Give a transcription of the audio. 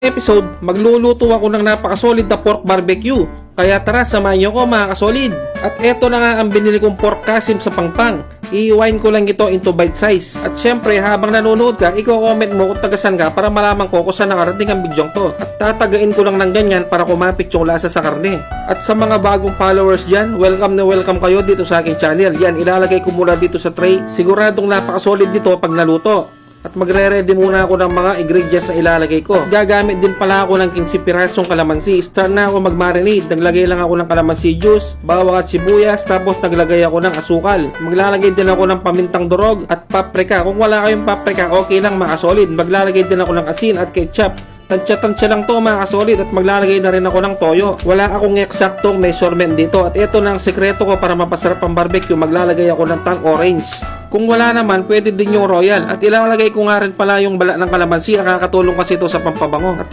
episode, magluluto ako ng napakasolid na pork barbecue. Kaya tara, samahan niyo ko mga kasolid. At eto na nga ang binili kong pork kasim sa pangpang. Iiwain ko lang ito into bite size. At syempre, habang nanonood ka, i-comment mo kung tagasan ka para malaman ko kung saan nakarating ang bidyong to. At tatagain ko lang ng ganyan para kumapit yung lasa sa karne. At sa mga bagong followers dyan, welcome na welcome kayo dito sa aking channel. Yan, ilalagay ko muna dito sa tray. Siguradong napakasolid dito pag naluto. At magre-ready muna ako ng mga ingredients na ilalagay ko. Gagamit din pala ako ng 15 pirasong kalamansi. Start na ako mag-marinate. Naglagay lang ako ng kalamansi juice, bawang at sibuyas, tapos naglagay ako ng asukal. Maglalagay din ako ng pamintang durog at paprika. Kung wala kayong paprika, okay lang mga solid. Maglalagay din ako ng asin at ketchup. Tansya-tansya lang to mga kasolid at maglalagay na rin ako ng toyo. Wala akong eksaktong measurement dito at ito na ang sekreto ko para mapasarap ang barbecue. Maglalagay ako ng tang orange. Kung wala naman, pwede din yung royal. At ilalagay ko nga rin pala yung balat ng kalamansi. Nakakatulong kasi ito sa pampabango. At